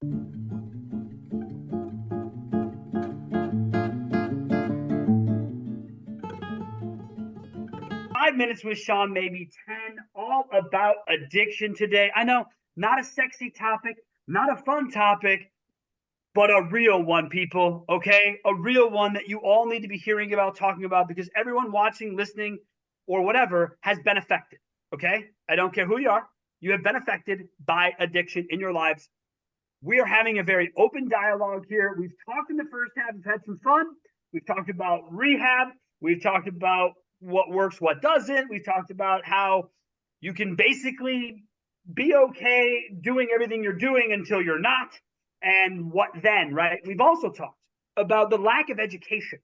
5 minutes with Sean, maybe 10, all about addiction today. I know, not a sexy topic, not a fun topic, but a real one, people, okay? A real one that you all need to be hearing about, talking about, because everyone watching, listening, or whatever has been affected, okay? I don't care who you are. You have been affected by addiction in your lives. We are having a very open dialogue here. We've talked in the first half. We've had some fun. We've talked about rehab. We've talked about what works, what doesn't. We've talked about how you can basically be okay doing everything you're doing until you're not. And what then, right? We've also talked about the lack of education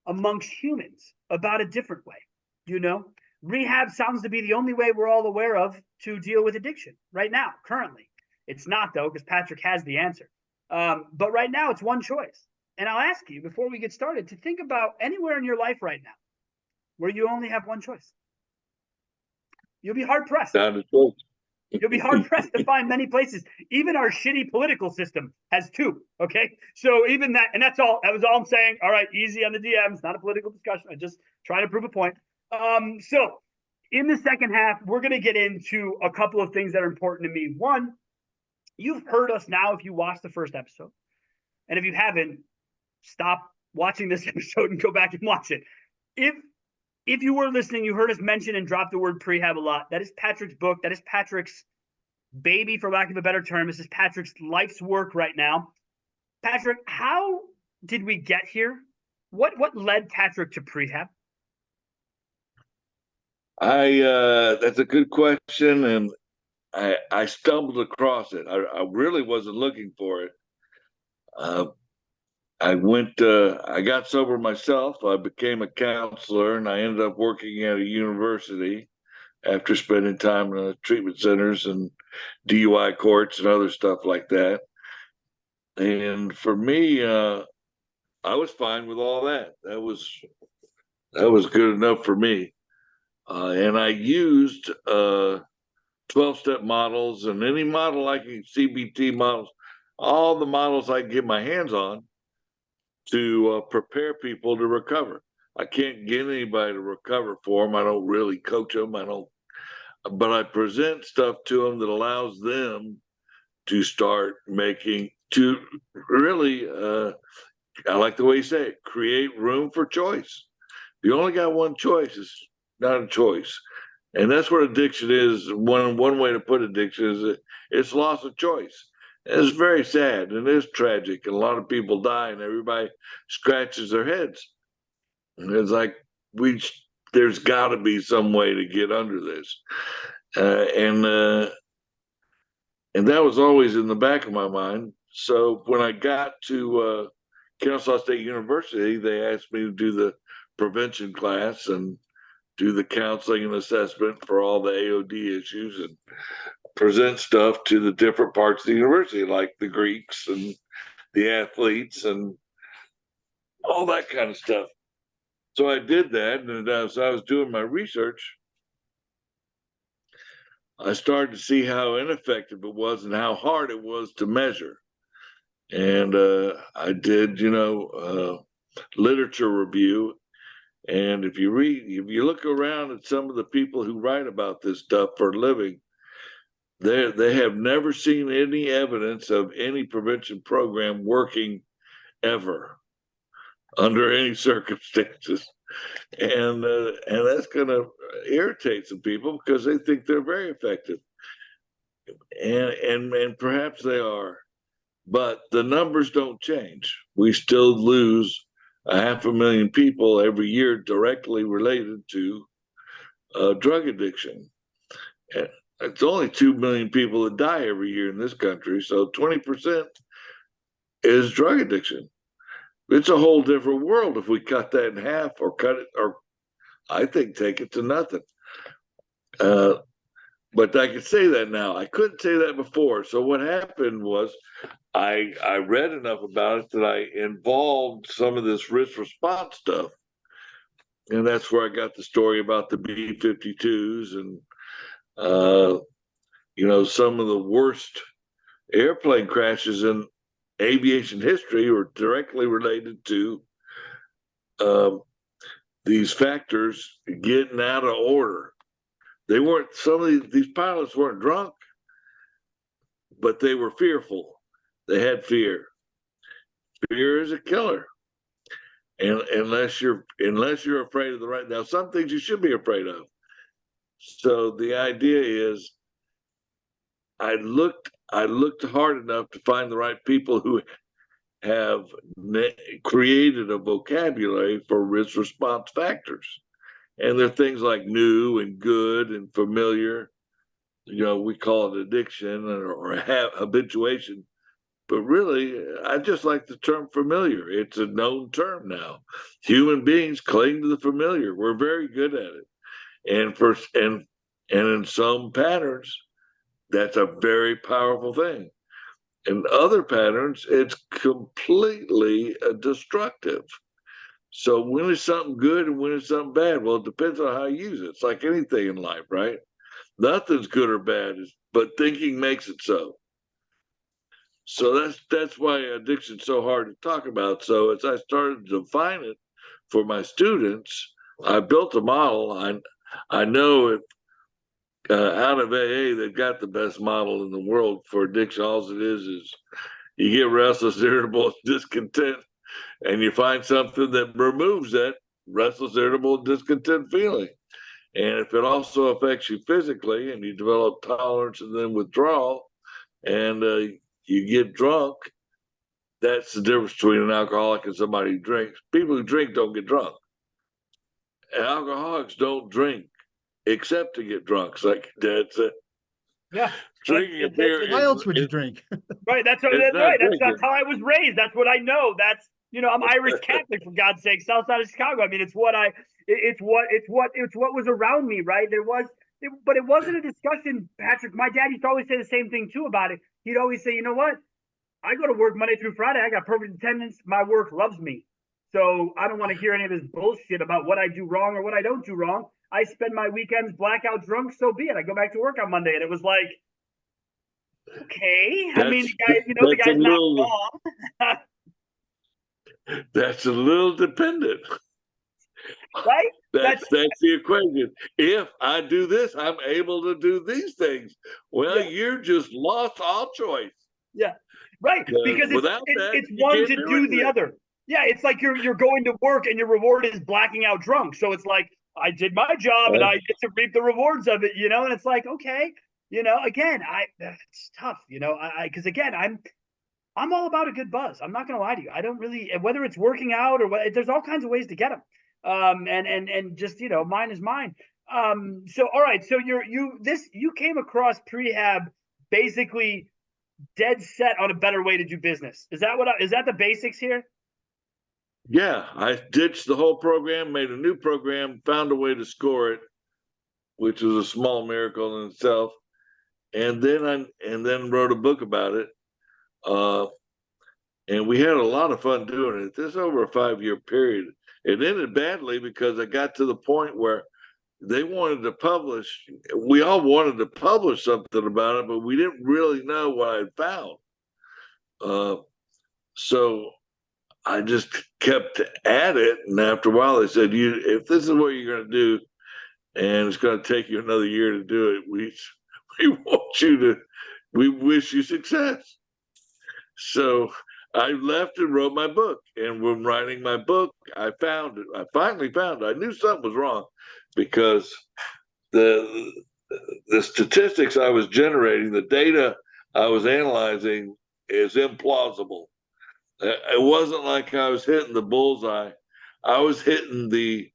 amongst humans about a different way. You know, rehab sounds to be the only way we're all aware of to deal with addiction right now, currently. It's not, though, because Patrick has the answer. But right now, it's one choice. And I'll ask you, before we get started, to think about anywhere in your life right now where you only have one choice. You'll be hard-pressed. Not a choice. You'll be hard-pressed to find many places. Even our shitty political system has two, okay? So even that, and that's all. That was all I'm saying. All right, easy on the DMs. Not a political discussion. I'm just trying to prove a point. So in the second half, we're going to get into a couple of things that are important to me. One, you've heard us now if you watched the first episode. And if you haven't, stop watching this episode and go back and watch it. If you were listening, you heard us mention and drop the word prehab a lot. That is Patrick's book. That is Patrick's baby, for lack of a better term. This is Patrick's life's work right now. Patrick, how did we get here? What led Patrick to prehab? That's a good question, and I stumbled across it. I really wasn't looking for it. I got sober myself. I became a counselor, and I ended up working at a university after spending time in treatment centers and DUI courts and other stuff like that. And for me, I was fine with all that. That was good enough for me. And I used 12-step models and any model I can, CBT models, all the models I can get my hands on to prepare people to recover. I can't get anybody to recover for them. I don't really coach them. But I present stuff to them that allows them to start to really, I like the way you say it, create room for choice. You only got one choice. It's not a choice. And that's what addiction is. One way to put addiction is it's loss of choice. And it's very sad and it's tragic. And a lot of people die and everybody scratches their heads. And it's like, there's got to be some way to get under this. And that was always in the back of my mind. So when I got to Kennesaw State University, they asked me to do the prevention class and do the counseling and assessment for all the AOD issues and present stuff to the different parts of the university, like the Greeks and the athletes and all that kind of stuff. So I did that, and as I was doing my research, I started to see how ineffective it was and how hard it was to measure. And I did, literature review. And if you look around at some of the people who write about this stuff for a living, they have never seen any evidence of any prevention program working ever under any circumstances. And that's going to irritate some people because they think they're very effective. And perhaps they are, but the numbers don't change. We still lose 500,000 people every year directly related to drug addiction. And it's only 2 million people that die every year in this country. So 20% is drug addiction. It's a whole different world if we cut that in half or I think take it to nothing. But I can say that now. I couldn't say that before. So what happened was I read enough about it that I involved some of this risk response stuff. And that's where I got the story about the B-52s and, some of the worst airplane crashes in aviation history were directly related to um, these factors getting out of order. They weren't, some of these pilots weren't drunk, but they were fearful. They had fear. Fear is a killer. And unless you're afraid of the right, now some things you should be afraid of. So the idea is I looked hard enough to find the right people who have created a vocabulary for risk response factors. And they're things like new and good and familiar. We call it addiction or habituation. But really, I just like the term familiar. It's a known term now. Human beings cling to the familiar. We're very good at it. And in some patterns, that's a very powerful thing. In other patterns, it's completely destructive. So when is something good and when is something bad? Well, it depends on how you use it. It's like anything in life, right? Nothing's good or bad, but thinking makes it so. So that's why addiction's so hard to talk about. So as I started to define it for my students, I built a model. I know if out of AA, they've got the best model in the world for addiction. All it is you get restless, irritable, discontent, and you find something that removes that restless, irritable, discontent feeling. And if it also affects you physically and you develop tolerance and then withdrawal and you get drunk, that's the difference between an alcoholic and somebody who drinks. People who drink don't get drunk. And alcoholics don't drink except to get drunk. It's like Dad said. Yeah. Drinking a beer. Why else would you drink? Right. That's right. That's how I was raised. That's what I know. That's, I'm Irish Catholic, for God's sake, south side of Chicago. I mean, it's what was around me, right? But it wasn't a discussion, Patrick. My dad used to always say the same thing too about it. He'd always say, you know what? I go to work Monday through Friday. I got perfect attendance. My work loves me. So I don't want to hear any of this bullshit about what I do wrong or what I don't do wrong. I spend my weekends blackout drunk, so be it. I go back to work on Monday. And it was like, okay. I mean, the guy's not wrong. That's a little dependent. Right? That's the equation. If I do this, I'm able to do these things. Well, yeah. You're just lost all choice. Yeah. Right. Because it's one to do the other. Yeah, it's like you're going to work and your reward is blacking out drunk. So it's like, I did my job and I get to reap the rewards of it, and it's like, okay, again, it's tough, because again, I'm all about a good buzz. I'm not going to lie to you. I don't really, whether it's working out or what, there's all kinds of ways to get them. And just, mine is mine. So, all right. So you came across Prehab basically dead set on a better way to do business. Is that the basics here? Yeah, I ditched the whole program, made a new program, found a way to score it, which was a small miracle in itself. And then wrote a book about it. And we had a lot of fun doing it. This is over a 5-year period. It ended badly because I got to the point where they wanted to publish. We all wanted to publish something about it, but we didn't really know what I'd found. So I just kept at it. And after a while, they said, if this is what you're going to do, and it's going to take you another year to do it, we wish you success. So I left and wrote my book. And when writing my book, I finally found it. I knew something was wrong because the statistics I was generating, the data I was analyzing is implausible. It wasn't like I was hitting the bullseye. I was hitting the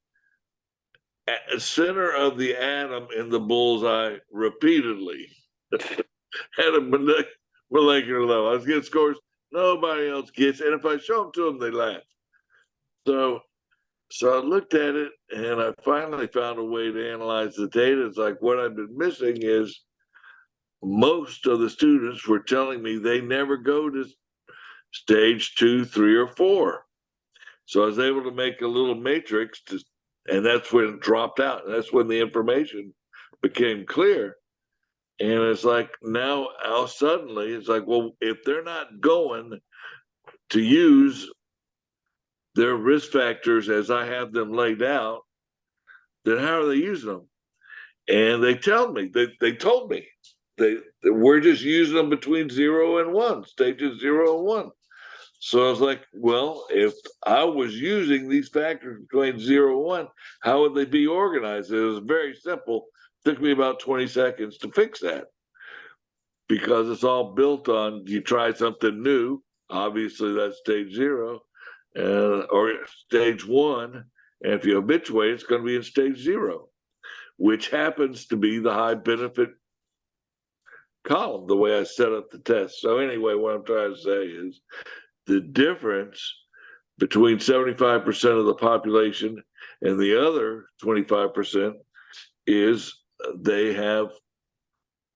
center of the atom in the bullseye repeatedly at a molecular level. I was getting scores nobody else gets, and if I show them to them, they laugh. So I looked at it, and I finally found a way to analyze the data. It's like what I've been missing is most of the students were telling me they never go to stage 2, 3, or 4. So I was able to make a little matrix, and that's when it dropped out. And that's when the information became clear. And it's like now suddenly it's like, well, if they're not going to use their risk factors as I have them laid out, then how are they using them? And they told me we're just using them between 0 and 1, stages 0 and 1. So I was like, well, if I was using these factors between 0 and 1, how would they be organized? It was very simple. It took me about 20 seconds to fix that, because it's all built on you try something new. Obviously, that's stage 0, or stage 1. And if you habituate, it's going to be in stage 0, which happens to be the high benefit column, the way I set up the test. So anyway, what I'm trying to say is the difference between 75% of the population and the other 25% is they have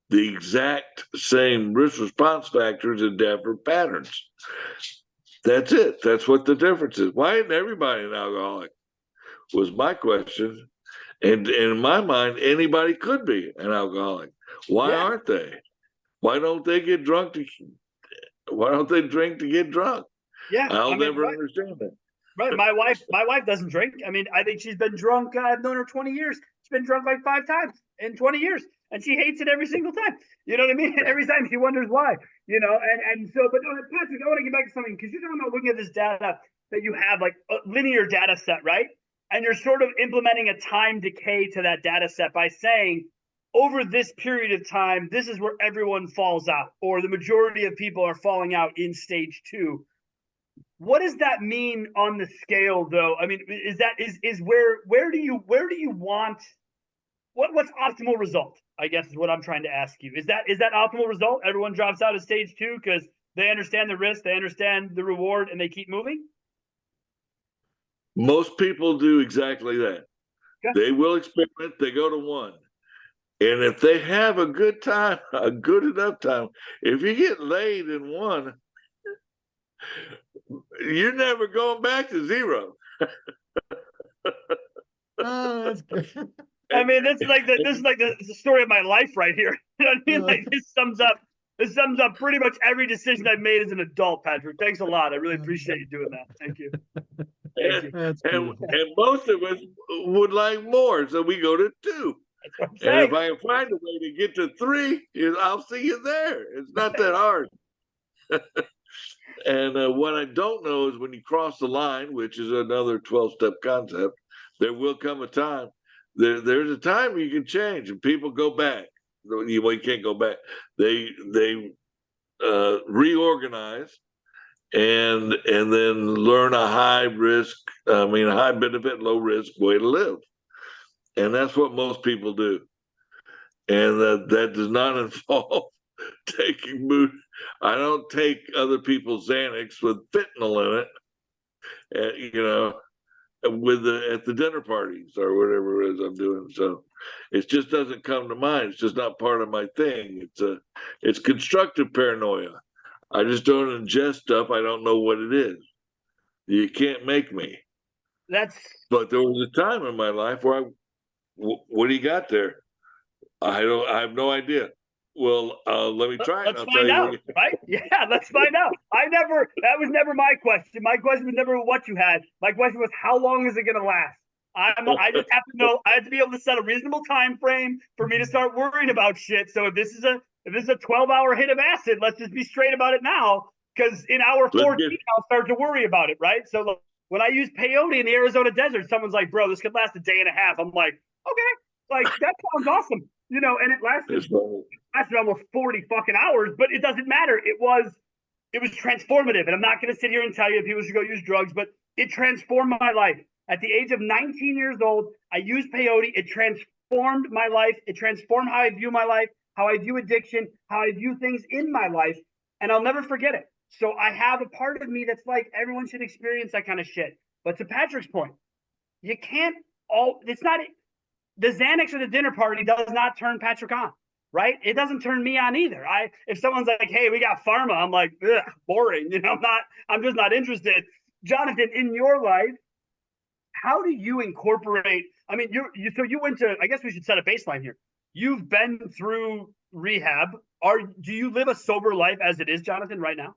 the exact same risk response factors and different patterns. That's it. That's what the difference is. Why isn't everybody an alcoholic? Was my question. And in my mind, anybody could be an alcoholic. Why aren't they? Why don't they get drunk? Why don't they drink to get drunk? Yeah, I'll never understand that. Right. My wife doesn't drink. I mean, I think she's been drunk. I've known her 20 years. She's been drunk like 5 times in 20 years. And she hates it every single time. You know what I mean? Every time she wonders why, and so, but Patrick, I want to get back to something, because you're talking about looking at this data that you have, like a linear data set, right? And you're sort of implementing a time decay to that data set by saying, over this period of time, this is where everyone falls out, or the majority of people are falling out in stage 2. What does that mean on the scale, though? I mean, where do you want, what's optimal result? I guess is what I'm trying to ask you. Is that optimal result? Everyone drops out of stage 2 because they understand the risk, they understand the reward, and they keep moving? Most people do exactly that. Okay. They will experiment, they go to 1. And if they have a good time, a good enough time, if you get laid in 1, you're never going back to 0. Oh, that's good. I mean, this is like the story of my life right here. You know what I mean? Like, this sums up pretty much every decision I've made as an adult, Patrick. Thanks a lot. I really appreciate you doing that. Thank you. And most of us would like more, so we go to 2. And if I can find a way to get to 3, I'll see you there. It's not that hard. And what I don't know is when you cross the line, which is another 12-step concept, there will come a time. There's a time you can change, and people go back. You can't go back. They reorganize and then learn a high benefit, low risk way to live. And that's what most people do. And that does not involve taking mood. I don't take other people's Xanax with fentanyl in it, at the dinner parties or whatever it is I'm doing. So it just doesn't come to mind. It's just not part of my thing. It's constructive paranoia. I just don't ingest stuff. I don't know what it is. You can't make me. But there was a time in my life where what do you got there? I have no idea. Well, let me try it. Let's find out, right? Yeah, let's find out. That was never my question. My question was never what you had. My question was, how long is it going to last? I just have to know. I have to be able to set a reasonable time frame for me to start worrying about shit. So if this is a 12-hour hit of acid, let's just be straight about it now. Because in hour 14, I'll start to worry about it, right? So when I use peyote in the Arizona desert, someone's like, "Bro, this could last a day and a half." I'm like, "Okay, like that sounds awesome." And it lasted almost 40 fucking hours, but it doesn't matter. It was transformative. And I'm not going to sit here and tell you if people should go use drugs, but it transformed my life. At the age of 19 years old, I used peyote. It transformed my life. It transformed how I view my life, how I view addiction, how I view things in my life. And I'll never forget it. So I have a part of me that's like, everyone should experience that kind of shit. But to Patrick's point, you can't the Xanax or the dinner party does not turn Patrick on, right? It doesn't turn me on either. If someone's like, "Hey, we got pharma," I'm like, ugh, boring. I'm just not interested. Jonathan, in your life, how do you incorporate? I mean, so you went to. I guess we should set a baseline here. You've been through rehab. Do you live a sober life as it is, Jonathan, right now?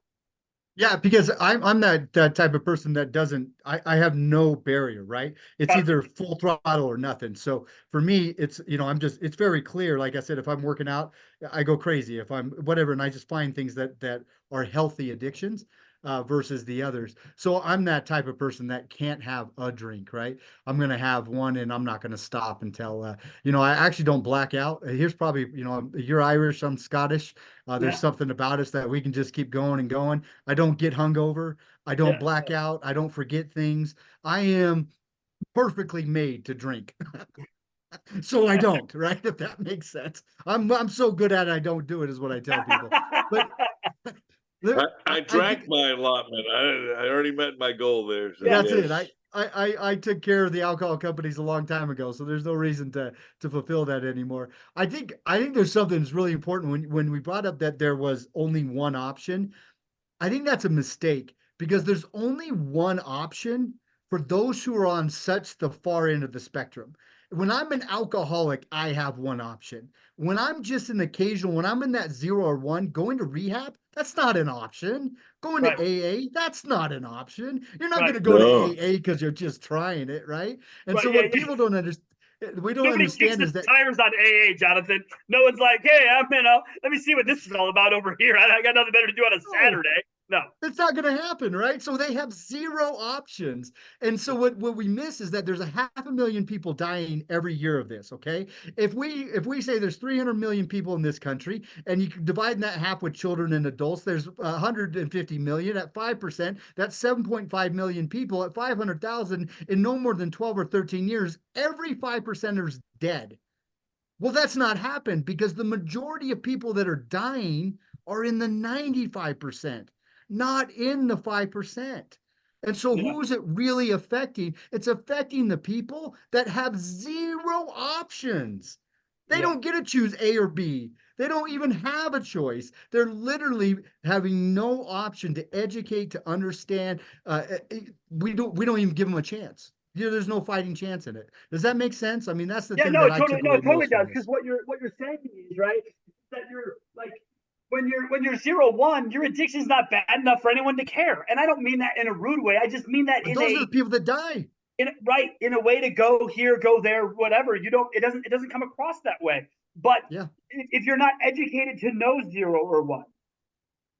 Yeah, because I'm that type of person that doesn't I have no barrier, right? It's Gotcha. either full throttle or nothing. So for me, it's I'm just it's very clear. Like I said, if I'm working out, I go crazy. If I'm whatever, and I just find things that are healthy addictions versus the others. So I'm that type of person that can't have a drink, right? I'm gonna have one, and I'm not gonna stop until I actually don't black out. Here's probably you're Irish, I'm Scottish. There's Yeah. something about us that we can just keep going and going. I don't get hungover. I don't Yeah. black out. I don't forget things. I am perfectly made to drink. So I don't, right? If that makes sense. I'm so good at it, I don't do it, is what I tell people. But I, there, I I drank think my allotment. I already met my goal there. So Yeah. that's yes. it. I took care of the alcohol companies a long time ago, so there's no reason to fulfill that anymore. I think there's something that's really important when we brought up that there was only one option. I think that's a mistake because there's only one option for those who are on such the far end of the spectrum. When I'm an alcoholic, I have one option. When I'm just an occasional, when I'm in that 0 or 1, going to rehab, that's not an option. Going to Right. AA, that's not an option. You're not going Right. to go to No. AA because you're just trying it, right? And Right. so Yeah. what people don't understand, we don't Nobody kicks understand the is that tires on AA, Jonathan. No one's like, hey, let me see what this is all about over here. I got nothing better to do on a no, Saturday. No. it's not going to happen, right? So they have zero options. And so what we miss is that there's a 500,000 people dying every year of this, okay? If we say there's 300 million people in this country and you divide that half with children and adults, there's 150 million at 5%, that's 7.5 million people at 500,000 in no more than 12 or 13 years. Every 5%er is dead. Well, that's not happened because the majority of people that are dying are in the 95%, not in the 5%. And so Yeah. who is it really affecting? It's affecting the people that have zero options. They Yeah. don't get to choose A or B. They don't even have a choice. They're literally having no option to educate, to understand. We don't even give them a chance. There's no fighting chance in it. Does that make sense? I mean, that's the Yeah, thing that I no, took it away totally most from does. Because this. what you're saying is right that you're like when you're 0 1, your addiction's not bad enough for anyone to care. And I don't mean that in a rude way. I just mean that But those are the people that die. in a way to go here, go there, whatever. It doesn't come across that way. But Yeah. if you're not educated to know 0 or 1,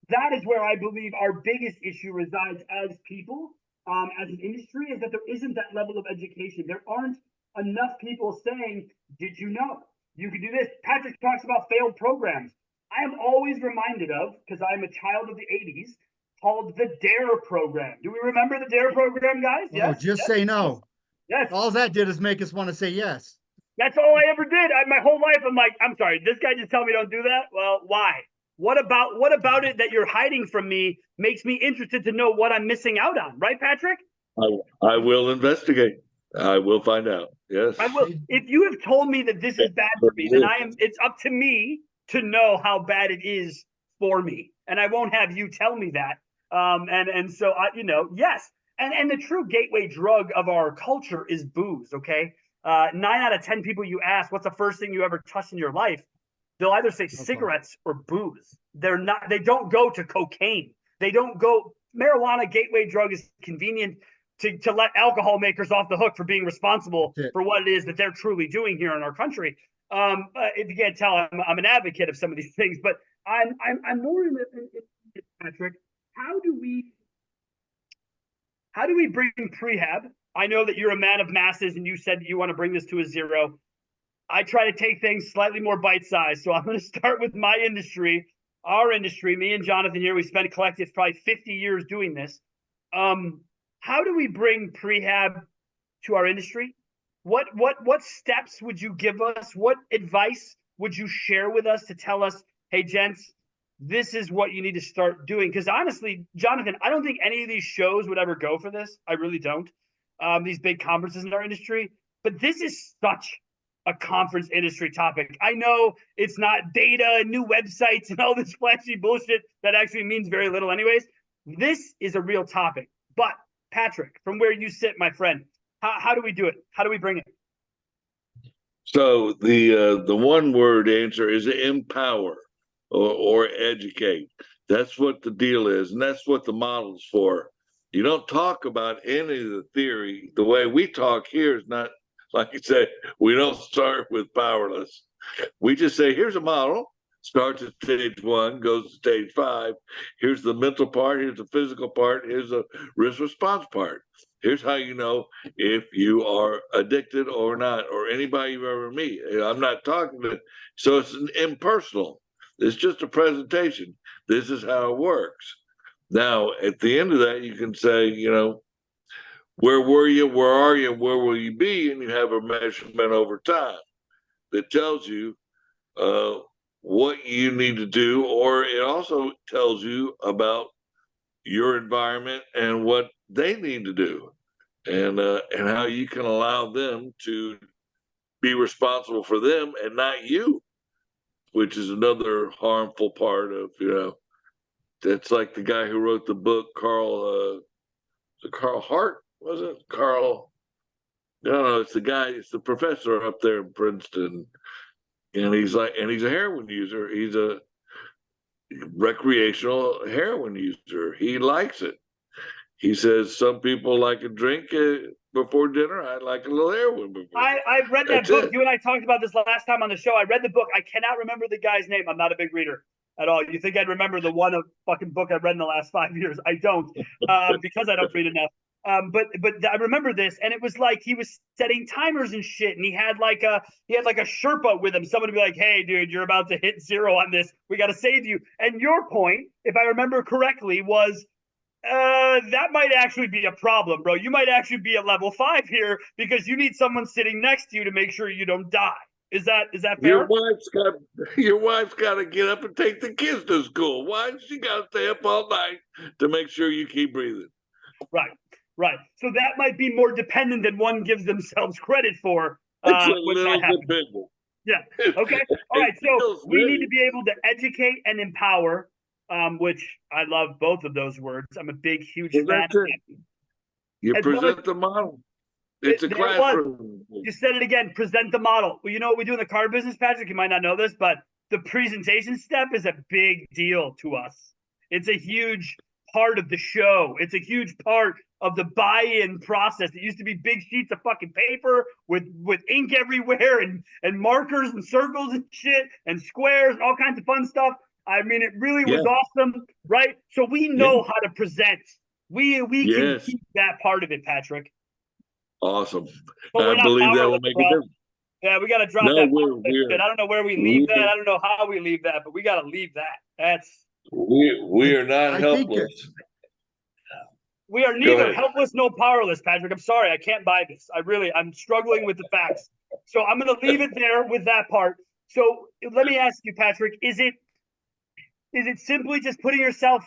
that is where I believe our biggest issue resides as people, as an industry, is that there isn't that level of education. There aren't enough people saying, "Did you know you could do this?" Patrick talks about failed programs. I am always reminded of, because I'm a child of the '80s, called the DARE program. Do we remember the DARE program, guys? Oh, Yes, just yes, say yes, no. yes. All that did is make us want to say yes. That's all I ever did. My whole life, I'm like, I'm sorry, this guy just tell me don't do that. Well, why? What about it that you're hiding from me makes me interested to know what I'm missing out on, right, Patrick? I will investigate. I will find out. Yes. I will. If you have told me that this is bad for me, then it's up to me to know how bad it is for me, and I won't have you tell me that. And so yes, and the true gateway drug of our culture is booze. Okay, 9 out of 10 people you ask, what's the first thing you ever touched in your life? They'll either say Okay. cigarettes or booze. They're not. They don't go to cocaine. They don't go. Marijuana gateway drug is convenient to let alcohol makers off the hook for being responsible That's it. for what it is that they're truly doing here in our country. If you can't tell, I'm an advocate of some of these things, but I'm more in Patrick. How do we bring prehab? I know that you're a man of masses, and you said that you want to bring this to a 0. I try to take things slightly more bite sized. So I'm going to start with my industry, our industry. Me and Jonathan here, we spent collective probably 50 years doing this. How do we bring prehab to our industry? What steps would you give us? What advice would you share with us to tell us, hey, gents, this is what you need to start doing? Because honestly, Jonathan, I don't think any of these shows would ever go for this. I really don't. These big conferences in our industry, but this is such a conference industry topic. I know it's not data and new websites and all this flashy bullshit that actually means very little anyways. This is a real topic. But Patrick, from where you sit, my friend, how do we do it? How do we bring it? So the one word answer is empower or educate. That's what the deal is, and that's what the model's for. You don't talk about any of the theory. The way we talk here is not like you say. We don't start with powerless. We just say, here's a model. Starts at stage one, goes to stage five. Here's the mental part. Here's the physical part. Here's the risk response part. Here's how you know if you are addicted or not, or anybody you ever meet. I'm not talking to, so it's impersonal. It's just a presentation. This is how it works. Now, at the end of that, you can say, where were you? Where are you? Where will you be? And you have a measurement over time that tells you uh, what you need to do, or it also tells you about your environment and what they need to do, and how you can allow them to be responsible for them and not you, which is another harmful part of that's like the guy who wrote the book, Carl Hart, was it Carl? No, it's the guy, it's the professor up there in Princeton, and he's a heroin user. He's a recreational heroin user. He likes it. He says some people like a drink before dinner. I like a little heroin before dinner. I've read that That's book. it. You and I talked about this last time on the show. I read the book. I cannot remember the guy's name. I'm not a big reader at all. You think I'd remember the one fucking book I've read in the last 5 years? I don't, because I don't read enough. But I remember this, and it was like he was setting timers and shit, and he had like a Sherpa with him. Someone would be like, "Hey, dude, you're about to hit zero on this. We got to save you." And your point, if I remember correctly, was that might actually be a problem, bro. You might actually be at level 5 here because you need someone sitting next to you to make sure you don't die. Is that fair? Your wife's got to get up and take the kids to school. Why does she got to stay up all night to make sure you keep breathing? Right. So that might be more dependent than one gives themselves credit for. It's a When that little happens. dependent. Yeah. Okay. All right. So we need to be able to educate and empower, which I love both of those words. I'm a big, huge Well, fan that's of it. that. You As well as present the model. It's a there it was. classroom. You said it again. Present the model. Well, you know what we do in the car business, Patrick? You might not know this, but the presentation step is a big deal to us. It's a huge part of the show. It's a huge part of the buy-in process. It used to be big sheets of fucking paper with ink everywhere and markers and circles and shit and squares and all kinds of fun stuff. I mean, it really was awesome, right? So we know how to present. We can keep that part of it, Patrick. Awesome. But we're I not believe that will powerless, make bro. a difference. Yeah, we got to drop No, that shit. I don't know where we leave that. I don't know how we leave that, but we got to leave that. We are not I think helpless. We are neither helpless nor powerless, Patrick. I'm sorry, I can't buy this. I'm struggling with the facts. So I'm going to leave it there with that part. So let me ask you, Patrick, is it simply just putting yourself?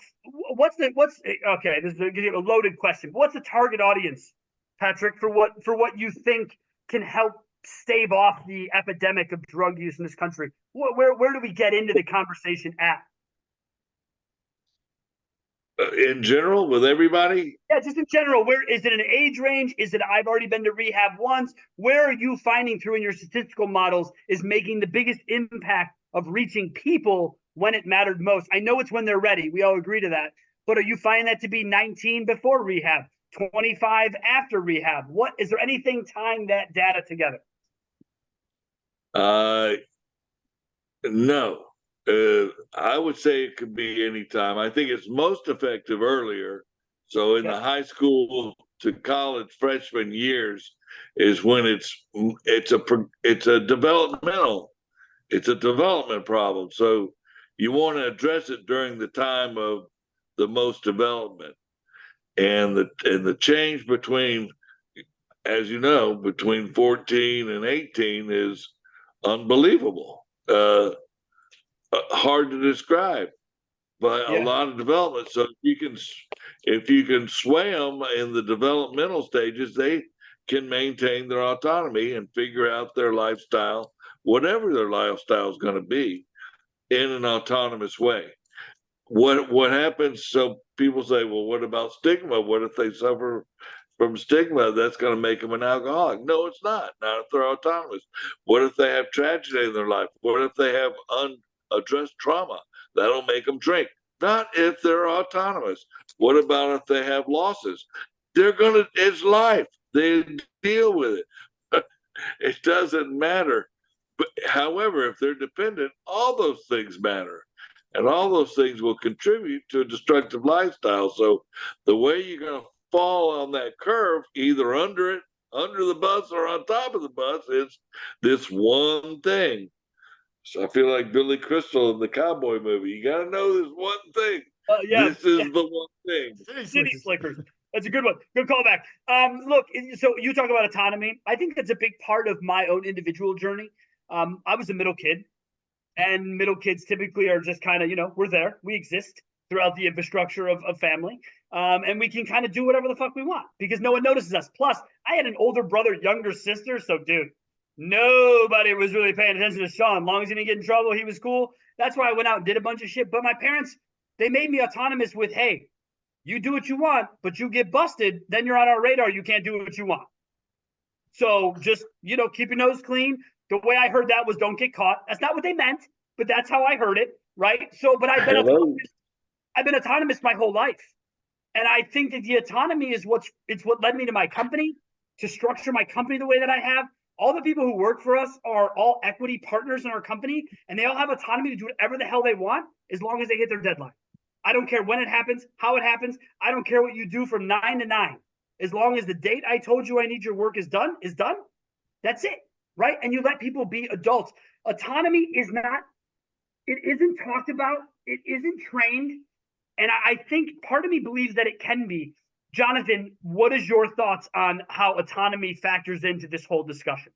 Okay? This is a loaded question. What's the target audience, Patrick, for what you think can help stave off the epidemic of drug use in this country? Where do we get into the conversation at? In general, with everybody? Yeah, just in general, where is it an age range? Is it I've already been to rehab once? Where are you finding through in your statistical models is making the biggest impact of reaching people when it mattered most? I know it's when they're ready. We all agree to that. But are you finding that to be 19 before rehab, 25 after rehab? What is there anything tying that data together? No. I would say it could be any time. I think it's most effective earlier. So in the high school to college freshman years is when it's a developmental, it's a development problem. So you want to address it during the time of the most development, and the change between, as you know, between 14 and 18 is unbelievable. Hard to describe, but a lot of development. So if you can sway them in the developmental stages, they can maintain their autonomy and figure out their lifestyle, whatever their lifestyle is going to be, in an autonomous way. What happens? So people say, well, what about stigma? What if they suffer from stigma that's going to make them an alcoholic. No, it's not. Not if they're autonomous. What if they have tragedy in their life? What if they have unaddressed trauma? That'll make them drink. Not if they're autonomous. What about if they have losses? They're going to, it's life. They deal with it. It doesn't matter. But however, if they're dependent, all those things matter. And all those things will contribute to a destructive lifestyle. So the way you're going to fall on that curve, either under it, under the bus, or on top of the bus, is this one thing. So I feel like Billy Crystal in the cowboy movie. You got to know this one thing. Yeah, This is the one thing. City Slickers. That's a good one. Good callback. Look, so you talk about autonomy. I think that's a big part of my own individual journey. I was a middle kid, and middle kids typically are just kind of, we're there. We exist throughout the infrastructure of family. And we can kind of do whatever the fuck we want because no one notices us. Plus, I had an older brother, younger sister. So, dude, nobody was really paying attention to Sean. As long as he didn't get in trouble, he was cool. That's why I went out and did a bunch of shit. But my parents, they made me autonomous with, hey, you do what you want, but you get busted, then you're on our radar. You can't do what you want. So just, keep your nose clean. The way I heard that was don't get caught. That's not what they meant, but that's how I heard it, right? So, but I've been autonomous my whole life. And I think that the autonomy is what led me to my company, to structure my company the way that I have. All the people who work for us are all equity partners in our company, and they all have autonomy to do whatever the hell they want as long as they hit their deadline. I don't care when it happens, how it happens. I don't care what you do from 9 to 9. As long as the date I told you I need your work is done. That's it, right? And you let people be adults. Autonomy is not, it isn't talked about. It isn't trained. And I think part of me believes that it can be. Jonathan, what is your thoughts on how autonomy factors into this whole discussion?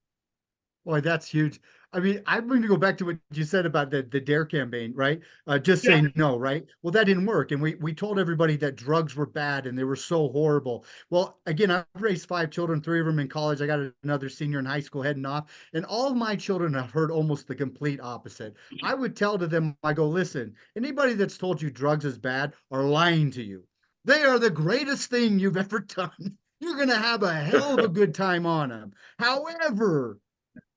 Boy, that's huge. I mean, I'm going to go back to what you said about the DARE campaign, right? Just Yeah. say no, right? Well, that didn't work. And we told everybody that drugs were bad and they were so horrible. Well, again, I've raised 5 children, 3 of them in college. I got another senior in high school heading off. And all of my children have heard almost the complete opposite. I would tell to them, I go, listen, anybody that's told you drugs is bad are lying to you. They are the greatest thing you've ever done. You're going to have a hell of a good time on them. However,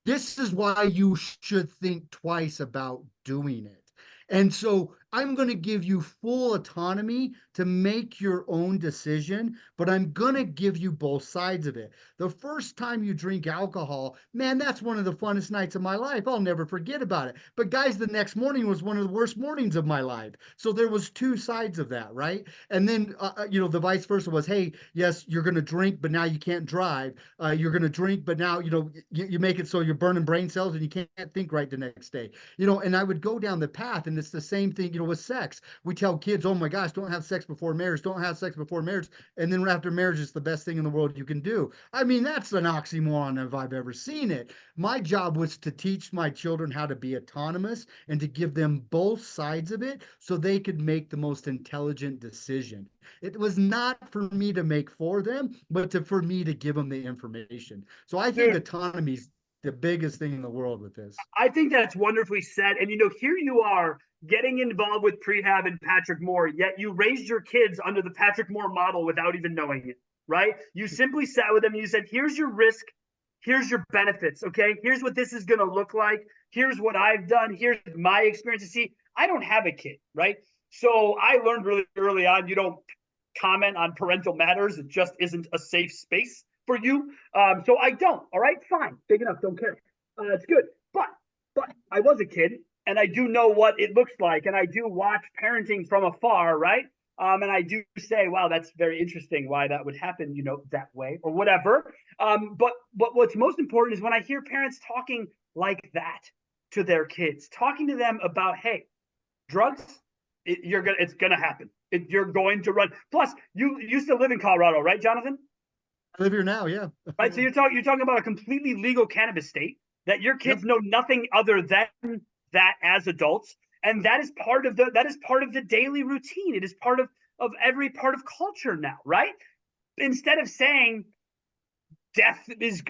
this is why you should think twice about doing it. And so I'm going to give you full autonomy to make your own decision, but I'm going to give you both sides of it. The first time you drink alcohol, man, that's one of the funnest nights of my life. I'll never forget about it. But guys, the next morning was one of the worst mornings of my life. So there was 2 sides of that, right? And then, the vice versa was, hey, yes, you're going to drink, but now you can't drive. You're going to drink, but now, you make it so you're burning brain cells and you can't think right the next day. And I would go down the path, and it's the same thing, with sex. We tell kids, oh my gosh, don't have sex before marriage, don't have sex before marriage. And then after marriage, it's the best thing in the world you can do. I mean, that's an oxymoron if I've ever seen it. My job was to teach my children how to be autonomous and to give them both sides of it so they could make the most intelligent decision. It was not for me to make for them, but for me to give them the information. So I think autonomy is the biggest thing in the world with this. I think that's wonderfully said. And, here you are getting involved with Prehab and Patrick Moore, yet you raised your kids under the Patrick Moore model without even knowing it, right? You simply sat with them and you said, here's your risk. Here's your benefits. Okay. Here's what this is going to look like. Here's what I've done. Here's my experience. See, I don't have a kid, right? So I learned really early on, you don't comment on parental matters. It just isn't a safe space for you. So I don't. All right, fine. Big enough. Don't care. It's good. But I was a kid and I do know what it looks like. And I do watch parenting from afar, right? And I do say, wow, that's very interesting why that would happen, that way or whatever. But what's most important is when I hear parents talking like that to their kids, talking to them about, hey, drugs, it's gonna happen. You're going to run. Plus, you used to live in Colorado, right, Jonathan? I live here now, yeah. Right. So you're talking about a completely legal cannabis state that your kids know nothing other than that as adults, and that is part of the daily routine. It is part of every part of culture now, right? Instead of saying death is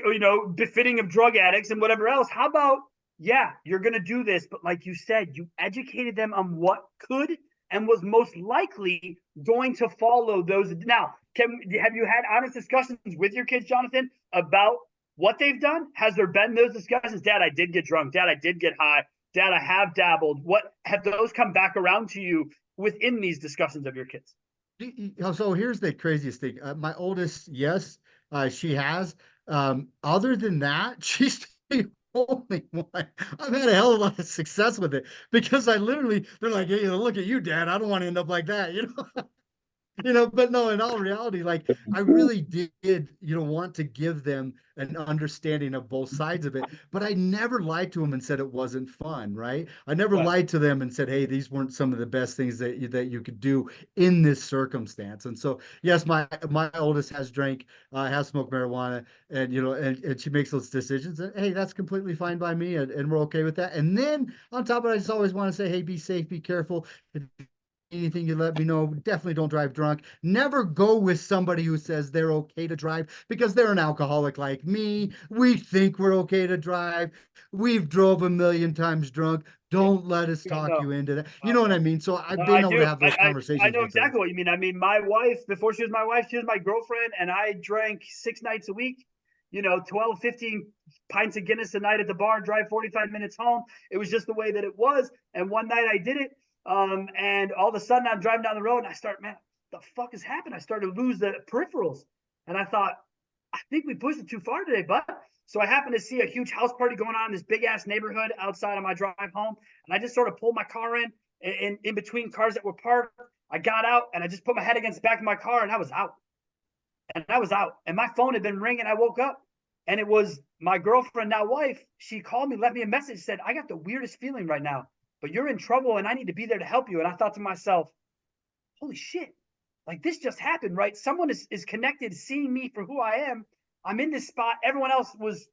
befitting of drug addicts and whatever else, how about, yeah, you're going to do this, but like you said, you educated them on what could and was most likely going to follow those. Now, have you had honest discussions with your kids, Jonathan, about what they've done? Has there been those discussions? Dad, I did get drunk. Dad, I did get high. Dad, I have dabbled. What have those come back around to you within these discussions of your kids? So here's the craziest thing. My oldest, yes, she has. Other than that, she's the only one. I've had a hell of a lot of success with it because they're like, hey, look at you, Dad. I don't want to end up like that, but no, in all reality, like I really did, want to give them an understanding of both sides of it, but I never lied to them and said it wasn't fun, right? I never Right. lied to them and said, hey, these weren't some of the best things that you could do in this circumstance. And so, yes, my oldest has drank, has smoked marijuana, and and she makes those decisions. And hey, that's completely fine by me, and we're okay with that. And then on top of it, I just always want to say, hey, be safe, be careful. Anything you let me know. Definitely don't drive drunk. Never go with somebody who says they're okay to drive because they're an alcoholic like me. We think we're okay to drive. We've drove a million times drunk. Don't let us Yeah, talk no. you into that. You know what I mean? So No, I've I been able to do. have those I conversations know with them. exactly what you mean. I mean, my wife, before she was my wife, she was my girlfriend, and I drank 6 nights a week, 12, 15 pints of Guinness a night at the bar, drive 45 minutes home. It was just the way that it was. And one night I did it. And all of a sudden I'm driving down the road and I start, man, the fuck has happened? I started to lose the peripherals. And I thought, I think we pushed it too far today, bud. So I happened to see a huge house party going on in this big ass neighborhood outside of my drive home. And I just sort of pulled my car in between cars that were parked. I got out and I just put my head against the back of my car and I was out. And I was out. And my phone had been ringing. I woke up and it was my girlfriend, now wife. She called me, left me a message, said, I got the weirdest feeling right now, but you're in trouble and I need to be there to help you. And I thought to myself, holy shit, like this just happened, right? Someone is connected, seeing me for who I am. I'm in this spot. Everyone else was,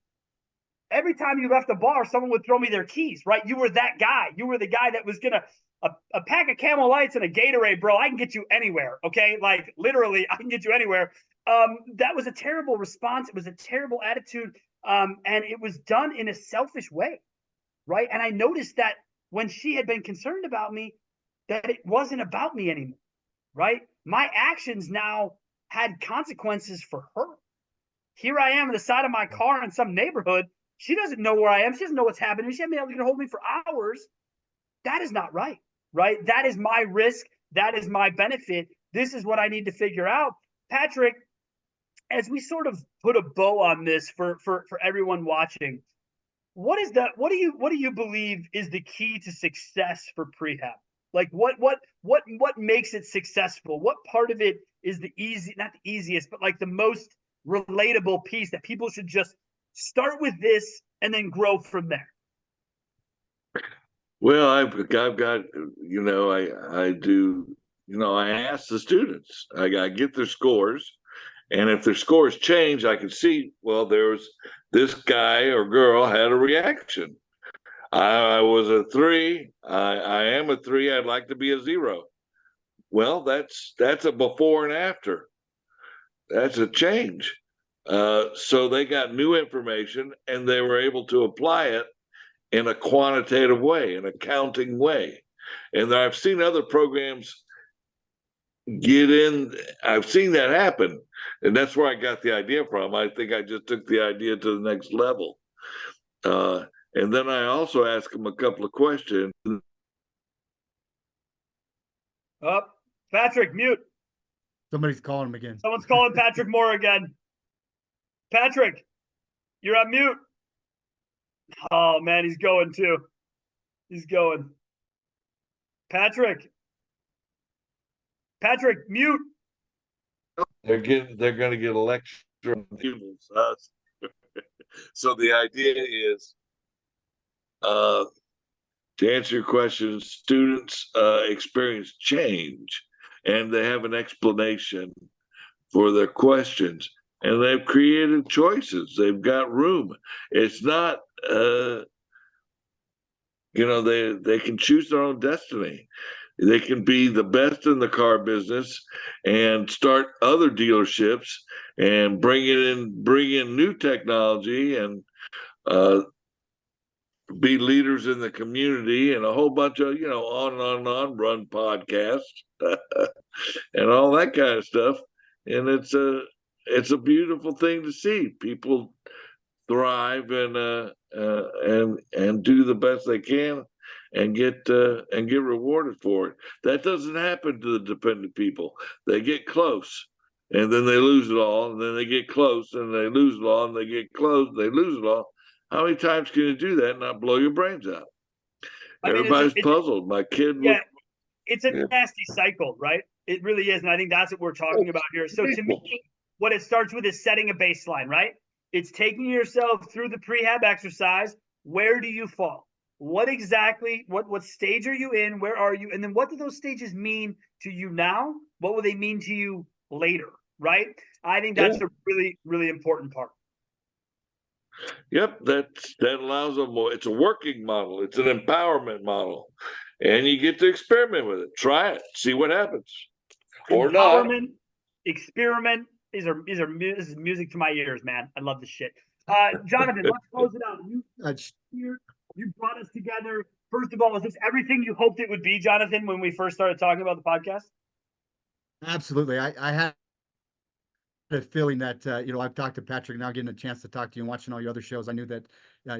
every time you left a bar, someone would throw me their keys, right? You were that guy. You were the guy that was going to, a pack of Camel Lights and a Gatorade, bro. I can get you anywhere. Okay. Like literally, I can get you anywhere. That was a terrible response. It was a terrible attitude. And it was done in a selfish way. Right. And I noticed that when she had been concerned about me, that it wasn't about me anymore. Right. My actions now had consequences for her. Here I am on the side of my car in some neighborhood. She doesn't know where I am. She doesn't know what's happening. She hasn't been able to hold me for hours. That is not right. Right. That is my risk. That is my benefit. This is what I need to figure out. Patrick, as we sort of put a bow on this for everyone watching, what do you believe is the key to success for Prehab? Like what makes it successful? What part of it is the easy, not the easiest, but like the most relatable piece that people should just start with this and then grow from there? Well, I've got, I do, I ask the students, I get their scores. And if their scores change, I can see, well, there's this guy or girl had a reaction. I was a 3. I am a 3. I'd like to be a 0. Well, that's a before and after. That's a change. So they got new information and they were able to apply it in a quantitative way, in a counting way. And I've seen other programs get in. I've seen that happen. And that's where I got the idea from. I think I just took the idea to the next level. And then I also asked them a couple of questions. Oh, Patrick, mute. Somebody's calling him again. Someone's calling Patrick Moore again. Patrick, you're on mute. Oh man, he's going too. He's going. Patrick, mute. They're going to get a lecture on humans. So the idea is, to answer your question, students experience change and they have an explanation for their questions and they've created choices. They've got room. It's not, they can choose their own destiny. They can be the best in the car business and start other dealerships and bring in new technology and be leaders in the community, and a whole bunch of, on and on, run podcasts and all that kind of stuff. And it's a beautiful thing to see people thrive and do the best they can and get rewarded for it. That doesn't happen to the dependent people. They get close and then they lose it all, and then they get close and they lose it all, and they get close, they lose it all. How many times can you do that and not blow your brains out? I mean, Everybody's puzzled. My kid was, yeah, it's a nasty cycle, right? It really is. And I think that's what we're talking about here. So to me, what it starts with is setting a baseline, right? It's taking yourself through the prehab exercise. Where do you fall? What exactly, what stage are you in? Where are you? And then what do those stages mean to you now? What will they mean to you later, right? I think that's the really, really important part. Yep, that allows them more. It's a working model. It's an empowerment model, and you get to experiment with it. Try it, see what happens, or not. Experiment. This is music to my ears, man. I love this shit. Jonathan, let's close it out. You brought us together. First of all, is this everything you hoped it would be, Jonathan, when we first started talking about the podcast? Absolutely. I had a feeling that I've talked to Patrick, now getting a chance to talk to you and watching all your other shows. I knew that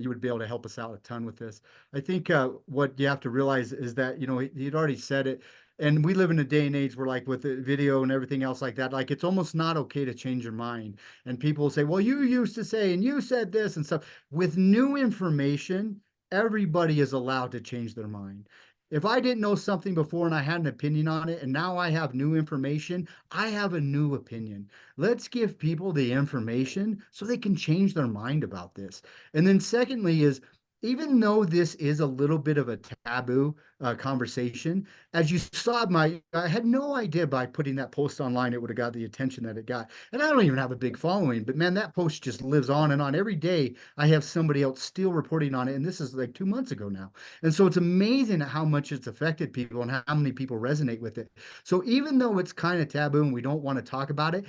you would be able to help us out a ton with this. I think what you have to realize is that he'd already said it, and we live in a day and age where, like, with the video and everything else like that, like, it's almost not okay to change your mind. And people will say, well, you used to say and you said this and stuff. With new information, everybody is allowed to change their mind. If I didn't know something before and I had an opinion on it, and now I have new information, I have a new opinion. Let's give people the information so they can change their mind about this. And then secondly is, even though this is a little bit of a taboo conversation, as you saw, I had no idea by putting that post online it would have got the attention that it got. And I don't even have a big following, but man, that post just lives on and on. Every day I have somebody else still reporting on it, and this is like 2 months ago now. And so it's amazing how much it's affected people and how many people resonate with it. So even though it's kind of taboo and we don't want to talk about it,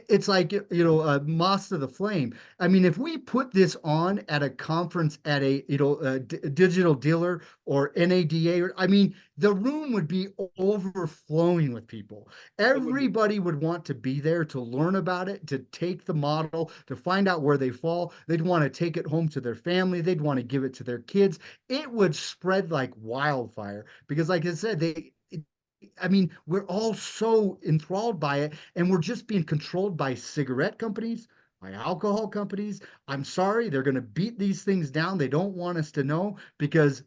it's like, moths to the flame. I mean, if we put this on at a conference at a digital dealer or NADA, I mean, the room would be overflowing with people. Everybody would want to be there to learn about it, to take the model, to find out where they fall. They'd want to take it home to their family. They'd want to give it to their kids. It would spread like wildfire because, like I said, we're all so enthralled by it, and we're just being controlled by cigarette companies, by alcohol companies. I'm sorry, they're going to beat these things down. They don't want us to know because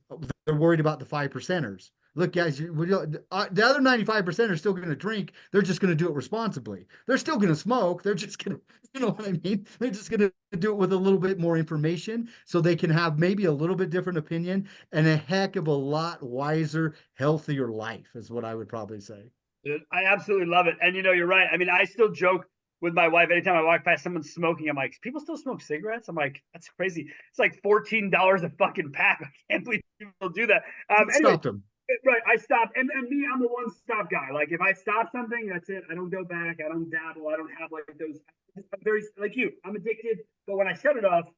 they're worried about the 5%ers. Look, guys, the other 95% are still going to drink. They're just going to do it responsibly. They're still going to smoke. They're just going to, you know what I mean? They're just going to do it with a little bit more information so they can have maybe a little bit different opinion and a heck of a lot wiser, healthier life, is what I would probably say. Dude, I absolutely love it. And you're right. I mean, I still joke with my wife anytime I walk past someone smoking. I'm like, people still smoke cigarettes? I'm like, that's crazy. It's like $14 a fucking pack. I can't believe people do that. Anyway, stopped them. Right, I stopped, and me, I'm the one-stop guy. Like, if I stop something, that's it. I don't go back. I don't dabble. I don't have like those. I'm very like you. I'm addicted, but when I shut it off,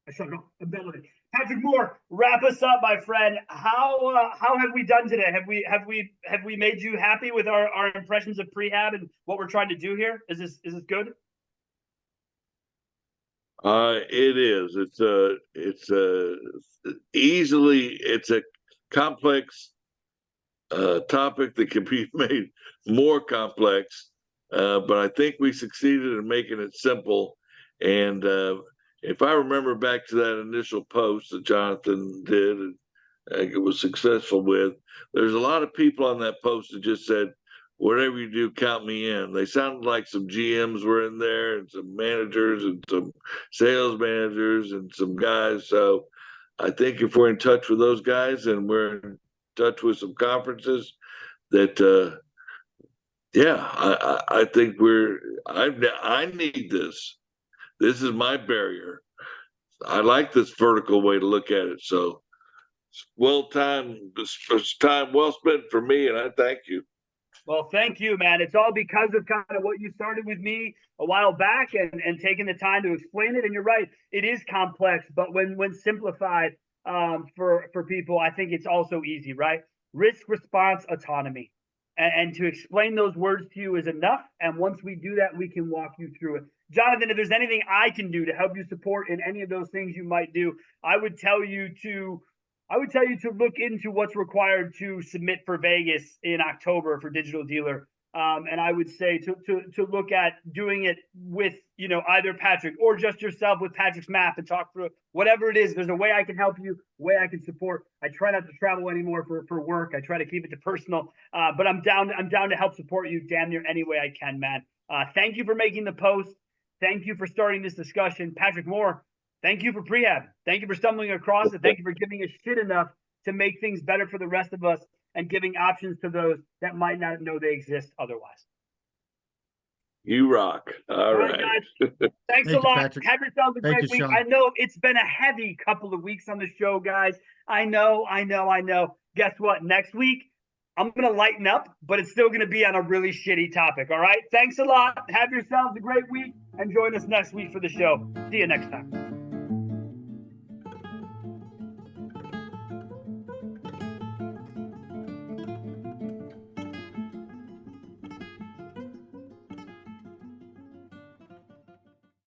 I shut it off. I'm done with it. Patrick Moore, wrap us up, my friend. How have we done today? Have we made you happy with our impressions of prehab and what we're trying to do here? Is this good? It is. It's a complex topic that can be made more complex, but I think we succeeded in making it simple. And if I remember back to that initial post that Jonathan did and it was successful with, there's a lot of people on that post that just said, whatever you do, count me in. They sounded like some GMs were in there and some managers and some sales managers and some guys. So I think if we're in touch with those guys and we're in touch with some conferences that I think I need this. This is my barrier. I like this vertical way to look at it. So it's time well spent for me, and I thank you. Well, thank you, man. It's all because of kind of what you started with me a while back and taking the time to explain it. And you're right, it is complex, but when simplified, for people, I think it's also easy, right? Risk, response, autonomy. And to explain those words to you is enough. And once we do that, we can walk you through it. Jonathan, if there's anything I can do to help you support in any of those things you might do, I would tell you to look into what's required to submit for Vegas in October for Digital Dealer. And I would say to look at doing it with, either Patrick or just yourself with Patrick's map and talk through it. Whatever it is, there's a way I can help you, way I can support. I try not to travel anymore for work. I try to keep it to personal, but I'm down to help support you damn near any way I can, man. Thank you for making the post. Thank you for starting this discussion. Patrick Moore, thank you for Prehab. Thank you for stumbling across it. Thank you for giving us shit enough to make things better for the rest of us and giving options to those that might not know they exist otherwise. You rock. All right. Guys. Thanks a lot. Patrick. Have yourselves a great week. Sean. I know it's been a heavy couple of weeks on the show, guys. I know. Guess what? Next week, I'm going to lighten up, but it's still going to be on a really shitty topic. All right. Thanks a lot. Have yourselves a great week and join us next week for the show. See you next time.